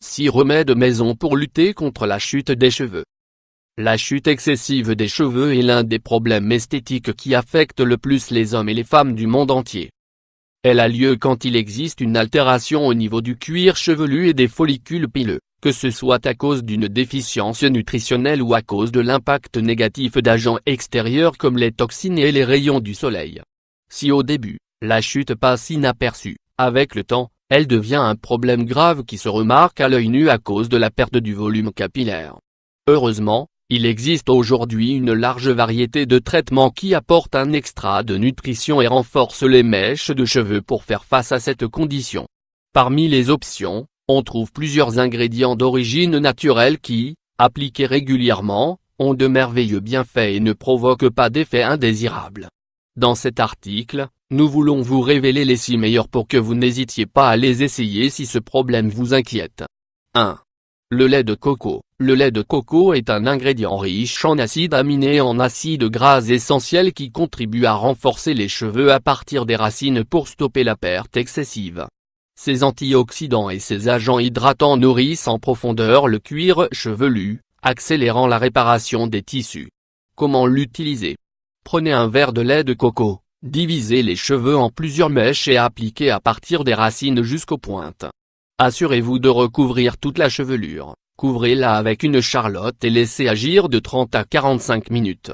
6 remèdes maison pour lutter contre la chute des cheveux. La chute excessive des cheveux est l'un des problèmes esthétiques qui affectent le plus les hommes et les femmes du monde entier. Elle a lieu quand il existe une altération au niveau du cuir chevelu et des follicules pileux, que ce soit à cause d'une déficience nutritionnelle ou à cause de l'impact négatif d'agents extérieurs comme les toxines et les rayons du soleil. Si au début, la chute passe inaperçue, avec le temps, elle devient un problème grave qui se remarque à l'œil nu à cause de la perte du volume capillaire. Heureusement, il existe aujourd'hui une large variété de traitements qui apportent un extra de nutrition et renforcent les mèches de cheveux pour faire face à cette condition. Parmi les options, on trouve plusieurs ingrédients d'origine naturelle qui, appliqués régulièrement, ont de merveilleux bienfaits et ne provoquent pas d'effets indésirables. Dans cet article, nous voulons vous révéler les 6 meilleurs pour que vous n'hésitiez pas à les essayer si ce problème vous inquiète. 1. Le lait de coco. Le lait de coco est un ingrédient riche en acides aminés et en acides gras essentiels qui contribue à renforcer les cheveux à partir des racines pour stopper la perte excessive. Ces antioxydants et ces agents hydratants nourrissent en profondeur le cuir chevelu, accélérant la réparation des tissus. Comment l'utiliser? Prenez un verre de lait de coco, divisez les cheveux en plusieurs mèches et appliquez à partir des racines jusqu'aux pointes. Assurez-vous de recouvrir toute la chevelure, couvrez-la avec une charlotte et laissez agir de 30 à 45 minutes.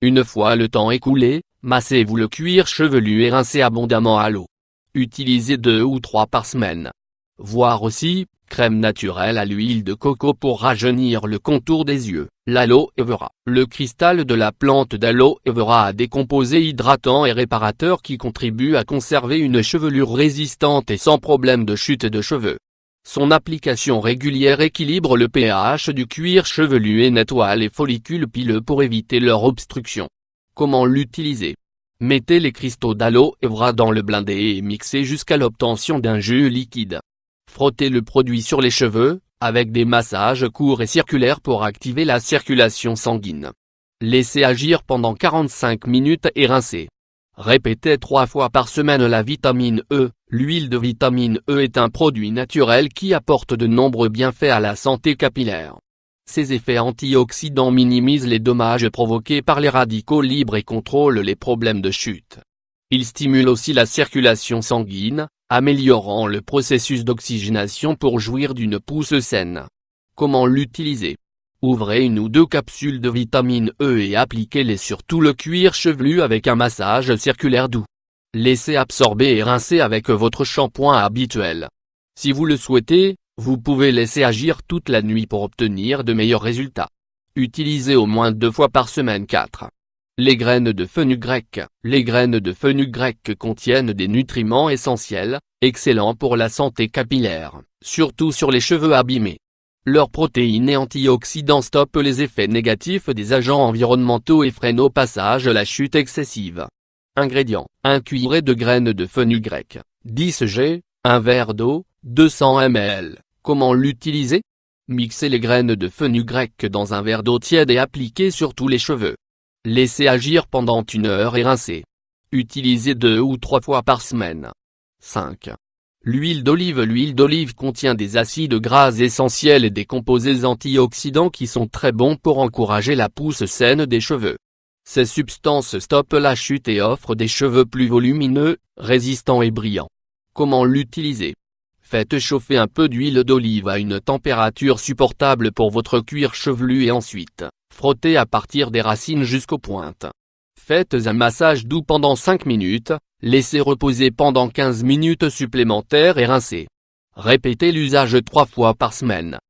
Une fois le temps écoulé, massez-vous le cuir chevelu et rincez abondamment à l'eau. Utilisez 2 ou 3 par semaine. Voir aussi, crème naturelle à l'huile de coco pour rajeunir le contour des yeux. L'aloe vera. Le cristal de la plante d'aloe vera a des composés hydratants et réparateurs qui contribuent à conserver une chevelure résistante et sans problème de chute de cheveux. Son application régulière équilibre le pH du cuir chevelu et nettoie les follicules pileux pour éviter leur obstruction. Comment l'utiliser? Mettez les cristaux d'aloe vera dans le blendé et mixez jusqu'à l'obtention d'un jus liquide. Frottez le produit sur les cheveux, avec des massages courts et circulaires pour activer la circulation sanguine. Laissez agir pendant 45 minutes et rincez. Répétez 3 fois par semaine. La vitamine E. L'huile de vitamine E est un produit naturel qui apporte de nombreux bienfaits à la santé capillaire. Ses effets antioxydants minimisent les dommages provoqués par les radicaux libres et contrôlent les problèmes de chute. Il stimule aussi la circulation sanguine, améliorant le processus d'oxygénation pour jouir d'une pousse saine. Comment l'utiliser? Ouvrez 1 ou 2 capsules de vitamine E et appliquez-les sur tout le cuir chevelu avec un massage circulaire doux. Laissez absorber et rincer avec votre shampoing habituel. Si vous le souhaitez, vous pouvez laisser agir toute la nuit pour obtenir de meilleurs résultats. Utilisez au moins 2 fois par semaine. 4. Les graines de fenugrec. Les graines de fenugrec contiennent des nutriments essentiels, excellents pour la santé capillaire, surtout sur les cheveux abîmés. Leurs protéines et antioxydants stoppent les effets négatifs des agents environnementaux et freinent au passage la chute excessive. Ingrédients. 1 cuillerée de graines de fenugrec, 10 g, 1 verre d'eau, 200 ml. Comment l'utiliser? Mixez les graines de fenugrec dans un verre d'eau tiède et appliquez sur tous les cheveux. Laissez agir pendant 1 heure et rincez. Utilisez 2 ou 3 fois par semaine. 5. L'huile d'olive. L'huile d'olive contient des acides gras essentiels et des composés antioxydants qui sont très bons pour encourager la pousse saine des cheveux. Ces substances stoppent la chute et offrent des cheveux plus volumineux, résistants et brillants. Comment l'utiliser? Faites chauffer un peu d'huile d'olive à une température supportable pour votre cuir chevelu et ensuite, frottez à partir des racines jusqu'aux pointes. Faites un massage doux pendant 5 minutes, laissez reposer pendant 15 minutes supplémentaires et rincez. Répétez l'usage 3 fois par semaine.